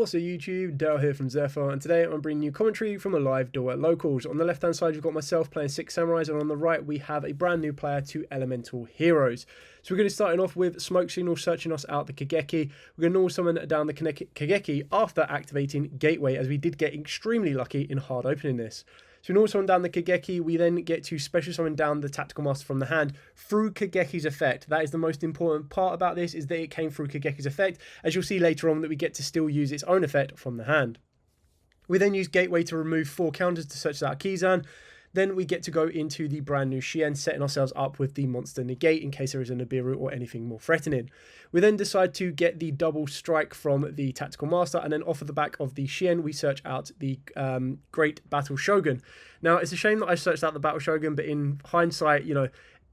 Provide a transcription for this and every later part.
What's up YouTube, Duel here from Zephyr, and today I'm bringing you commentary from a live Duel at Locals. On the left hand side you've got myself playing 6 Samurais, and on the right we have a brand new player, 2 Elemental Heroes. So we're going to start off with Smoke Signal searching us out the Kageki. We're going to null summon down the Kageki after activating Gateway, as we did get extremely lucky in hard opening this. So we null summon down the Kageki, we then get to special summon down the Tactical Master from the hand through Kageki's effect. That is the most important part about this, is that it came through Kageki's effect, as you'll see later on that we get to still use its own effect from the hand. We then use Gateway to remove 4 counters to search out Kizan. Then we get to go into the brand new Shien, setting ourselves up with the monster negate in case there is a Nibiru or anything more threatening. We then decide to get the double strike from the Tactical Master, and then off of the back of the Shien we search out the Great Battle Shogun. Now it's a shame that I searched out the Battle Shogun, but in hindsight, you know,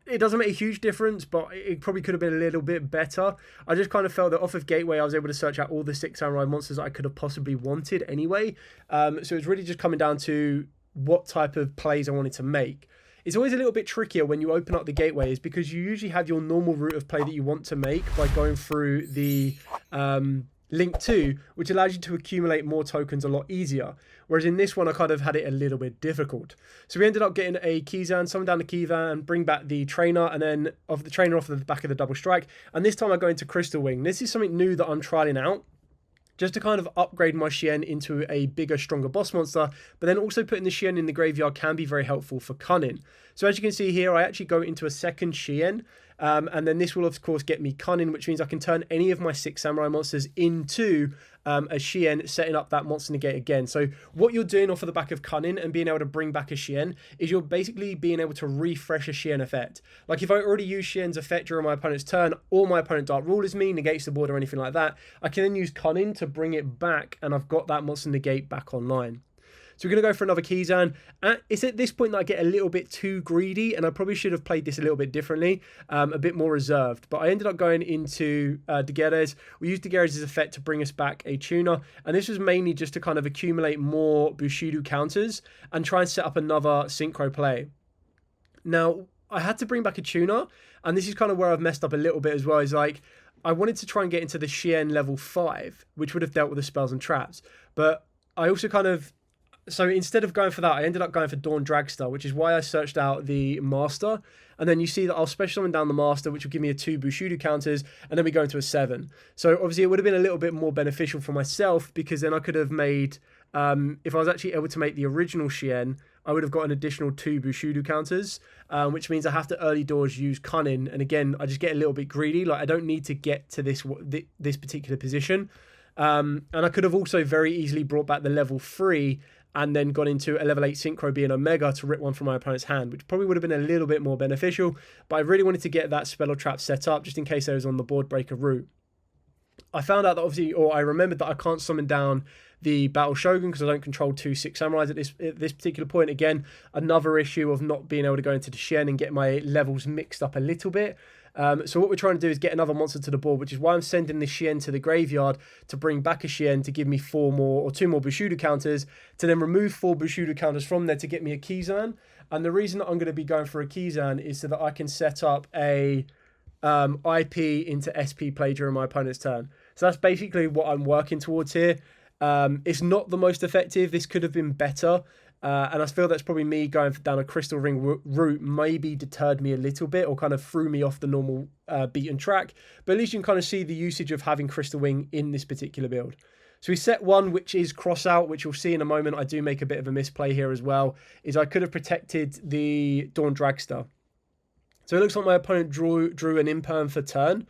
it doesn't make a huge difference, but it probably could have been a little bit better. I just kind of felt that off of Gateway I was able to search out all the 6 Samurai monsters I could have possibly wanted anyway. So it's really just coming down to what type of plays I wanted to make. It's always a little bit trickier when you open up the Gateway, is because you usually have your normal route of play that you want to make by going through the Link 2, which allows you to accumulate more tokens a lot easier. Whereas in this one, I kind of had it a little bit difficult. So we ended up getting a Kizan, summon down the Kizan, bring back the trainer, and then off the trainer off the back of the double strike. And this time I go into Crystal Wing. This is something new that I'm trialing out, just to kind of upgrade my Shien into a bigger, stronger boss monster, but then also putting the Shien in the graveyard can be very helpful for Cunning. So as you can see here, I actually go into a second Shien, and then this will of course get me Cunning, which means I can turn any of my 6 Samurai monsters into a Shien, setting up that monster negate again. So what you're doing off of the back of Cunning and being able to bring back a Shien is you're basically being able to refresh a Shien effect. Like if I already use Shien's effect during my opponent's turn, or my opponent Dark Rulers me, negates the board or anything like that, I can then use Cunning to bring it back, and I've got that monster negate back online. So we're going to go for another Kizan. It's at this point that I get a little bit too greedy, and I probably should have played this a little bit differently, a bit more reserved. But I ended up going into Daguerres. We used Daguerres' effect to bring us back a tuner, and this was mainly just to kind of accumulate more Bushido counters and try and set up another synchro play. Now, I had to bring back a tuner, and this is kind of where I've messed up a little bit as well, is like, I wanted to try and get into the Shien level 5, which would have dealt with the spells and traps. But I also kind of... So instead of going for that, I ended up going for Dawn Dragster, which is why I searched out the Master. And then you see that I'll special summon down the Master, which will give me a 2 Bushido counters, and then we go into a 7. So obviously it would have been a little bit more beneficial for myself, because then I could have made, if I was actually able to make the original Shien, I would have got an additional 2 Bushido counters, which means I have to early doors use Cunning. And again, I just get a little bit greedy. Like I don't need to get to this particular position. And I could have also very easily brought back the level 3 and then got into a level 8 Synchro being Omega to rip one from my opponent's hand, which probably would have been a little bit more beneficial, but I really wanted to get that spell or trap set up just in case I was on the board breaker route. I found out that obviously, or I remembered that I can't summon down the Battle Shogun because I don't control 2 6 Samurais at this particular point. Again, another issue of not being able to go into the Shien and get my levels mixed up a little bit. So what we're trying to do is get another monster to the board, which is why I'm sending the Shien to the graveyard to bring back a Shien to give me 4 more or 2 more Bushido counters, to then remove 4 Bushido counters from there to get me a Kizan. And the reason that I'm going to be going for a Kizan is so that I can set up a IP into SP play during my opponent's turn. So that's basically what I'm working towards here. It's not the most effective. This could have been better. And I feel that's probably me going down a Crystal Ring route maybe deterred me a little bit, or kind of threw me off the normal beaten track. But at least you can kind of see the usage of having Crystal Wing in this particular build. So we set one, which is cross out, which you'll see in a moment. I do make a bit of a misplay here as well, is I could have protected the Dawn Dragster. So it looks like my opponent drew an imperm for turn.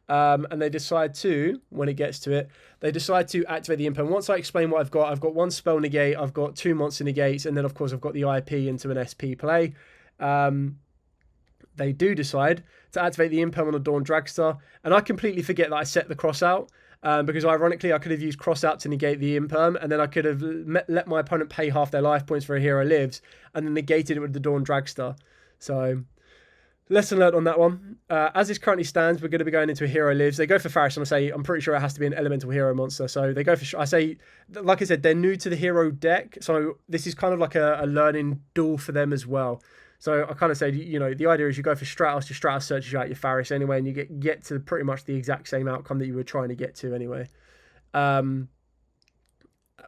And they decide to, when it gets to it, they decide to activate the imperm. Once I explain what I've got 1 spell negate, I've got 2 monster negates, and then of course I've got the IP into an SP play. They do decide to activate the imperm on the Dawn Dragster, and I completely forget that I set the cross out, because ironically I could have used cross out to negate the imperm, and then I could have let my opponent pay half their life points for a hero lives, and then negated it with the Dawn Dragster. So... lesson learned on that one. As this currently stands, we're going to be going into a hero lives. They go for Faris, and I'm pretty sure it has to be an elemental hero monster. So they go for, like I said, they're new to the hero deck. So this is kind of like a learning duel for them as well. So I kind of say, you know, the idea is you go for Stratos, your Stratos searches out your Faris anyway, and you get to pretty much the exact same outcome that you were trying to get to anyway.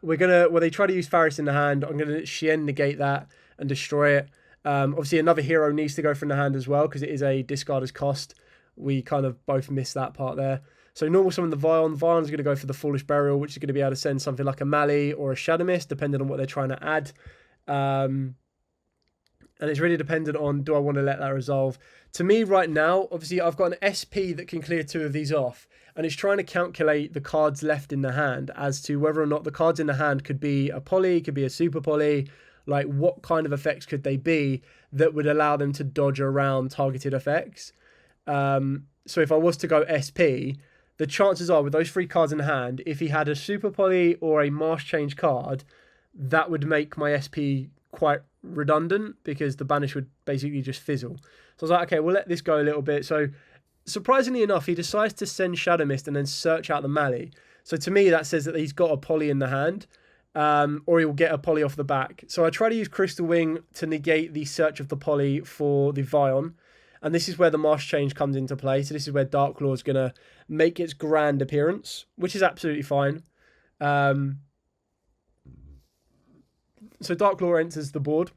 well, they try to use Faris in the hand. I'm gonna Shien negate that and destroy it. Obviously another hero needs to go from the hand as well because it is a discard as cost. We kind of both missed that part there. So normal summon the Vion. The Vion's going to go for the Foolish Burial, which is going to be able to send something like a Mali or a Shadow Mist, depending on what they're trying to add. And it's really dependent on, do I want to let that resolve? To me right now, obviously I've got an SP that can clear 2 of these off. And it's trying to calculate the cards left in the hand as to whether or not the cards in the hand could be a poly, could be a super poly. Like what kind of effects could they be that would allow them to dodge around targeted effects? So if I was to go SP, the chances are with those 3 cards in hand, if he had a Super Poly or a Marsh Change card, that would make my SP quite redundant because the banish would basically just fizzle. So I was like, okay, we'll let this go a little bit. So surprisingly enough, he decides to send Shadow Mist and then search out the Mali. So to me, that says that he's got a poly in the hand, or he'll get a poly off the back. So I try to use Crystal Wing to negate the search of the poly for the Vion. And this is where the Marsh Change comes into play. So this is where Dark Claw is going to make its grand appearance, which is absolutely fine. So Dark Claw enters the board.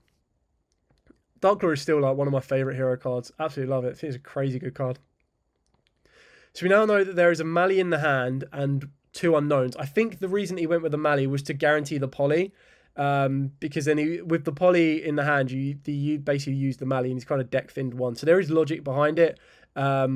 Dark Claw is still like one of my favourite hero cards. Absolutely love it. I think it's a crazy good card. So we now know that there is a Mali in the hand and 2 unknowns. I think the reason he went with the Mali was to guarantee the poly. Because then with the poly in the hand, you basically use the Mali and he's kind of deck thinned 1. So there is logic behind it. I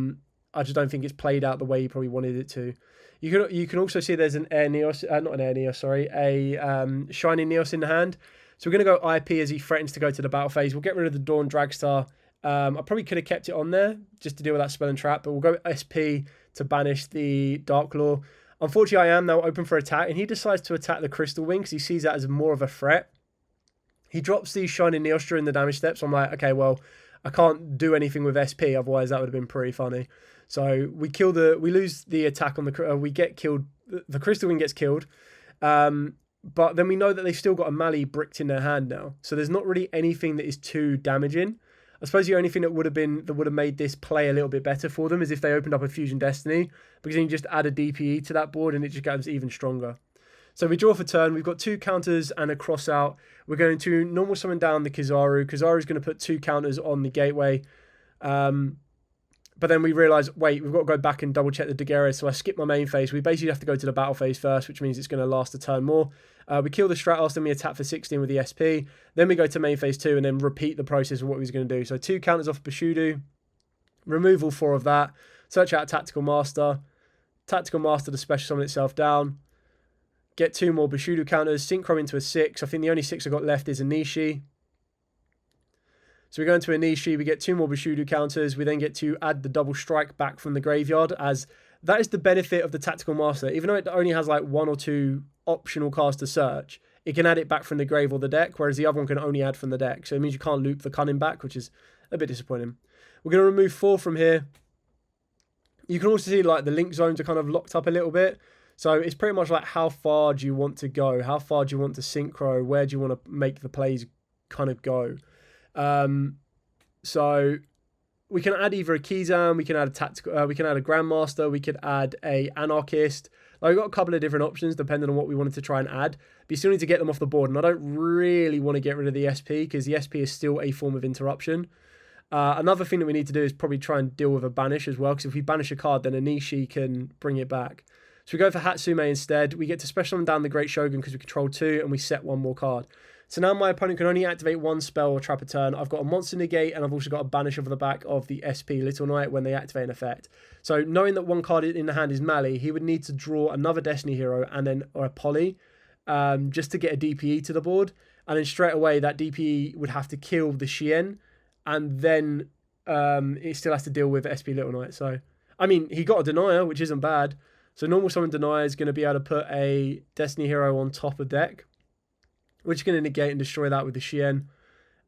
just don't think it's played out the way he probably wanted it to. You can also see there's an Air Neos, not an Air Neos, sorry, a Shining Neos in the hand. So we're going to go IP as he threatens to go to the battle phase. We'll get rid of the Dawn Dragstar. I probably could have kept it on there just to deal with that spell and trap, but we'll go SP to banish the Dark Claw. Unfortunately, I am now open for attack, and he decides to attack the Crystal Wing because he sees that as more of a threat. He drops the Shining Neos during the damage step, so I'm like, okay, well, I can't do anything with SP, otherwise that would have been pretty funny. So we lose the attack on we get killed, the Crystal Wing gets killed, but then we know that they've still got a Mali bricked in their hand now, so there's not really anything that is too damaging. I suppose the only thing that would have made this play a little bit better for them is if they opened up a Fusion Destiny, because then you just add a DPE to that board and it just becomes even stronger. So we draw for turn. We've got 2 counters and a cross out. We're going to normal summon down the Kizaru. Kizaru's going to put 2 counters on the gateway. But then we realise, wait, we've got to go back and double check the Daguerre. So I skip my main phase. We basically have to go to the battle phase first, which means it's going to last a turn more. We kill the Stratos, then we attack for 16 with the SP. Then we go to main phase 2 and then repeat the process of what we was going to do. So 2 counters off Bushudu. Remove all 4 of that. Search out Tactical Master. Tactical Master to special summon itself down. Get 2 more Bushudu counters. Synchro into a 6. I think the only 6 I've got left is a Nishi. So we go into a Nishi. We get 2 more Bushudu counters. We then get to add the double strike back from the graveyard, as that is the benefit of the Tactical Master. Even though it only has like 1 or 2 optional cards to search, it can add it back from the grave or the deck, whereas the other one can only add from the deck. So it means you can't loop the Cunning back, which is a bit disappointing. We're going to remove 4 from here. You can also see like the link zones are kind of locked up a little bit. So it's pretty much like how far do you want to go? How far do you want to synchro? Where do you want to make the plays kind of go? So we can add either a Kizan, we can add a tactical, we can add a Grandmaster, we could add a Anarchist. Like, we've got a couple of different options depending on what we wanted to try and add. But you still need to get them off the board. And I don't really want to get rid of the SP because the SP is still a form of interruption. Another thing that we need to do is probably try and deal with a banish as well. Because if we banish a card, then a Nishi can bring it back. So we go for Hatsume instead. We get to special summon down the Great Shogun because we control 2 and we set 1 more card. So now my opponent can only activate 1 spell or trap a turn. I've got a Monster Negate and I've also got a banish over the back of the SP Little Knight when they activate an effect. So knowing that 1 card in the hand is Mali, he would need to draw another Destiny Hero and then or a Poly just to get a DPE to the board. And then straight away that DPE would have to kill the Shien and then it still has to deal with SP Little Knight. So, I mean, he got a Denier, which isn't bad. So normal summon Denier is going to be able to put a Destiny Hero on top of deck, which is going to negate and destroy that with the Shien.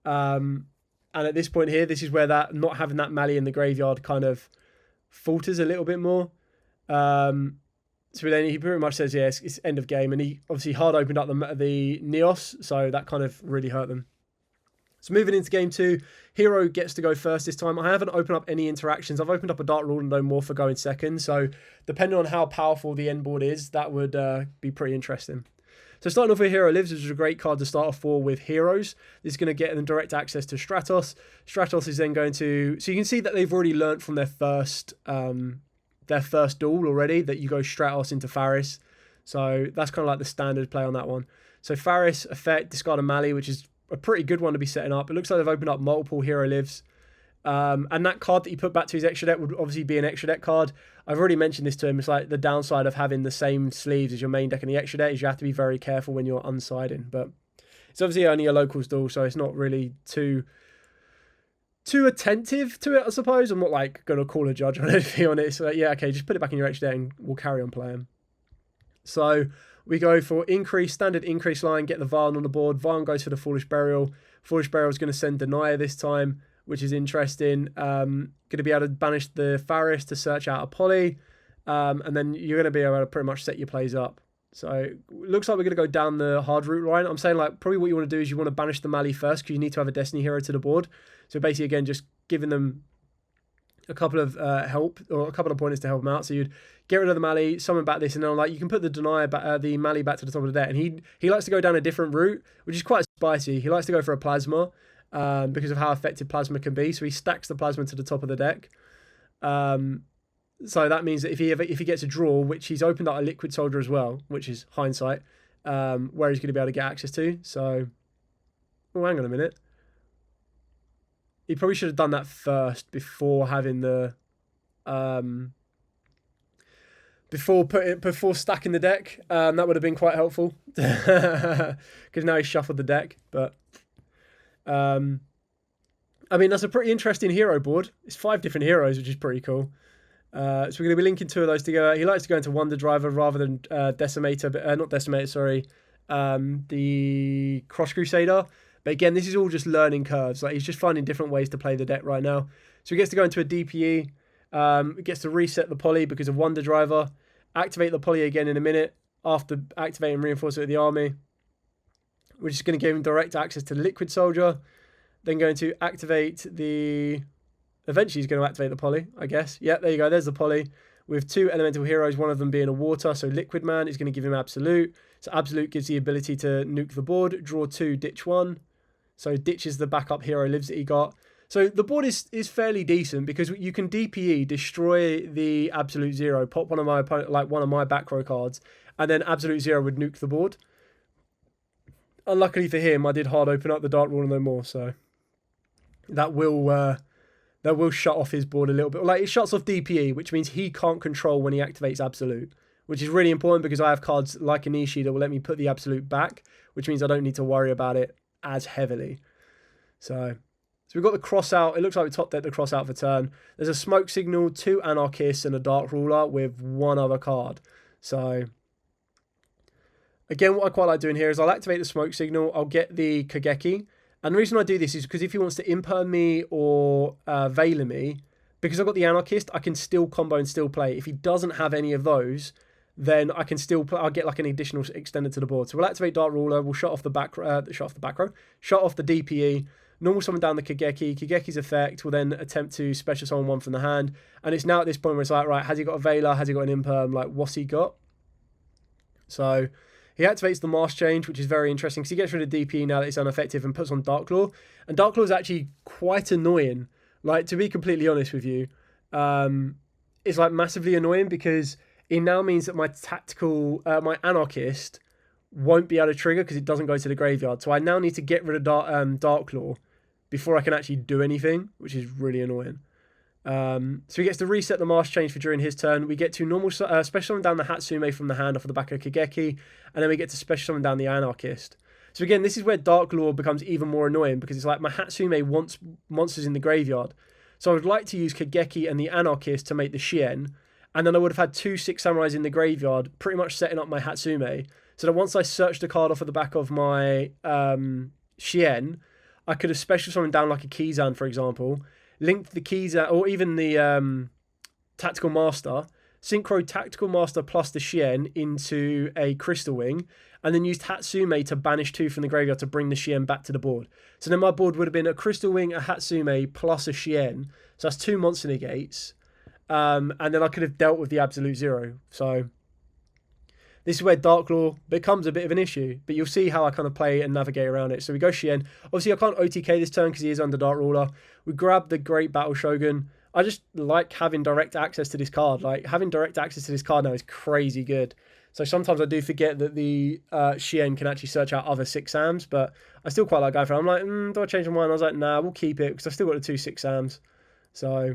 And at this point here, this is where that not having that Mali in the graveyard kind of falters a little bit more. So then he pretty much says, yeah, it's end of game. And he obviously hard opened up the Neos, so that kind of really hurt them. So moving into game 2, Hero gets to go first this time. I haven't opened up any interactions. I've opened up a Dark Lord and no more for going second. So depending on how powerful the end board is, that would be pretty interesting. So starting off with Hero Lives, which is a great card to start off for with heroes. This is going to get them direct access to Stratos. Stratos is then going to... So you can see that they've already learnt from their first duel already, that you go Stratos into Faris. So that's kind of like the standard play on that one. So Faris, effect, discard a Mali, which is a pretty good one to be setting up. It looks like they've opened up multiple Hero Lives. And that card that you put back to his extra deck would obviously be an extra deck card. I've already mentioned this to him. It's like the downside of having the same sleeves as your main deck and the extra deck is you have to be very careful when you're unsiding. But it's obviously only a locals duel, so it's not really too attentive to it, I suppose. I'm not like going to call a judge on anything on it. So yeah, okay, just put it back in your extra deck and we'll carry on playing. So we go for increase, standard increase line, get the Varn on the board. Varn goes for the Foolish Burial. Foolish Burial is going to send Denier this time, which is interesting. Going to be able to banish the Faris to search out a Poly. And then you're going to be able to pretty much set your plays up. So it looks like we're going to go down the hard route line. I'm saying like probably what you want to do is you want to banish the Mali first because you need to have a Destiny hero to the board. So basically, again, just giving them a couple of help or a couple of pointers to help them out. So you'd get rid of the Mali, summon back this, and then like you can put the Denier back, the Mali back to the top of the deck. And he likes to go down a different route, which is quite spicy. He likes to go for a Plasma. Because of how effective Plasma can be. So he stacks the Plasma to the top of the deck. So that means that if he gets a draw, which he's opened up a Liquid Soldier as well, which is hindsight, where he's going to be able to get access to. So, oh, hang on a minute. He probably should have done that first before having the... Before stacking the deck. That would have been quite helpful. Because now he's shuffled the deck, but... I mean, that's a pretty interesting hero board. It's 5 different heroes, which is pretty cool. So we're going to be linking 2 of those together. He likes to go into Wonder Driver rather than Decimator, but not Decimator, sorry. The Cross Crusader. But again, this is all just learning curves. Like he's just finding different ways to play the deck right now. So he gets to go into a DPE. He gets to reset the Poly because of Wonder Driver. Activate the Poly again in a minute after activating Reinforce it with the army. We're just going to give him direct access to the Liquid Soldier. Then going to activate the... Eventually he's going to activate the Poly, I guess. Yeah, there you go. There's the Poly. With 2 elemental heroes, one of them being a water. So Liquid Man is going to give him Absolute. So Absolute gives the ability to nuke the board. Draw 2, ditch 1. So ditches the backup hero lives that he got. So the board is fairly decent because you can DPE, destroy the Absolute Zero, pop one of my back row cards, and then Absolute Zero would nuke the board. Unluckily for him, I did hard open up the Dark Ruler no more, so that will shut off his board a little bit. Like it shuts off DPE, which means he can't control when he activates Absolute, which is really important because I have cards like Anishi that will let me put the Absolute back, which means I don't need to worry about it as heavily. So we've got the cross out. It looks like we top decked the cross out for turn. There's a Smoke Signal, 2 Anarchists, and a Dark Ruler with 1 other card. So... Again, what I quite like doing here is I'll activate the Smoke Signal, I'll get the Kageki, and the reason I do this is because if he wants to Imperm me or Veiler me, because I've got the Anarchist, I can still combo and still play. If he doesn't have any of those, then I can still play. I'll get like an additional extender to the board. So we'll activate Dark Ruler, we'll shut off the back row, shut off the DPE, normal summon down the Kageki. Kageki's effect will then attempt to special summon 1 from the hand, and it's now at this point where it's like, right, has he got a Veiler, has he got an Imperm, like what's he got? So... He activates the Mask Change, which is very interesting because he gets rid of DP now that it's ineffective and puts on Dark Claw. And Dark Claw is actually quite annoying. Like, to be completely honest with you, it's like massively annoying because it now means that my Anarchist won't be able to trigger because it doesn't go to the graveyard. So I now need to get rid of Dark Claw before I can actually do anything, which is really annoying. So he gets to reset the Mask Change for during his turn. We get to normal special summon down the Hatsume from the hand off of the back of Kageki, and then we get to special summon down the Anarchist. So again, this is where Dark Lore becomes even more annoying because it's like my Hatsume wants monsters in the graveyard. So I would like to use Kageki and the Anarchist to make the Shien, and then I would have had 2 Six Samurais in the graveyard, pretty much setting up my Hatsume. So that once I searched a card off of the back of my Shien, I could have special summoned down like a Kizan, for example, linked the Kizan, or even the Tactical Master, synchro Tactical Master plus the Shien into a Crystal Wing, and then used Hatsume to banish 2 from the graveyard to bring the Shien back to the board. So then my board would have been a Crystal Wing, a Hatsume, plus a Shien. So that's 2 monster negates. And then I could have dealt with the Absolute Zero. So this is where Dark Law becomes a bit of an issue, but you'll see how I kind of play and navigate around it. So we go Shien. Obviously, I can't OTK this turn because he is under Dark Ruler. We grab the Great Battle Shogun. I just like having direct access to this card. Like, having direct access to this card now is crazy good. So sometimes I do forget that the Shien can actually search out other 6 Sams, but I still quite like going for it. I'm like, do I change my mind? I was like, nah, we'll keep it because I've still got the 2 6 Sams. So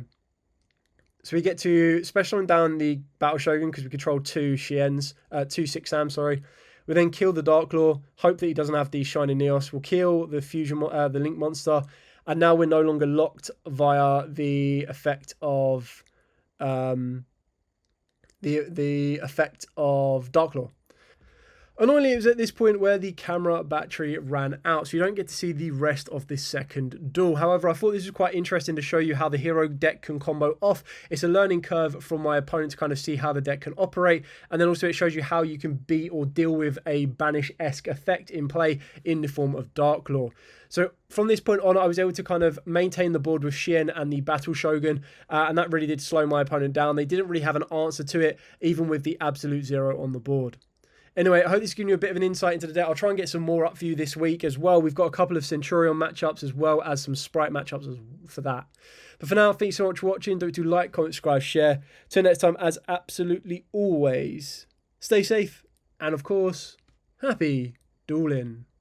we get to special down the Battle Shogun because we control 2 Shiens, 2 6 Sams, sorry. We then kill the Dark Law, hope that he doesn't have the Shining Neos. We'll kill the Fusion, the Link monster, and now we're no longer locked via the effect of the effect of Dark Law. Annoyingly, it was at this point where the camera battery ran out, so you don't get to see the rest of this second duel. However, I thought this was quite interesting to show you how the hero deck can combo off. It's a learning curve from my opponent to kind of see how the deck can operate, and then also it shows you how you can beat or deal with a Banish-esque effect in play in the form of Dark Law. So from this point on, I was able to kind of maintain the board with Shien and the Battle Shogun, and that really did slow my opponent down. They didn't really have an answer to it, even with the absolute 0 on the board. Anyway, I hope this has given you a bit of an insight into the deck. I'll try and get some more up for you this week as well. We've got a couple of Centurion matchups as well as some Sprite matchups for that. But for now, thanks so much for watching. Don't forget to like, comment, subscribe, share. Till next time, as absolutely always, stay safe and, of course, happy dueling.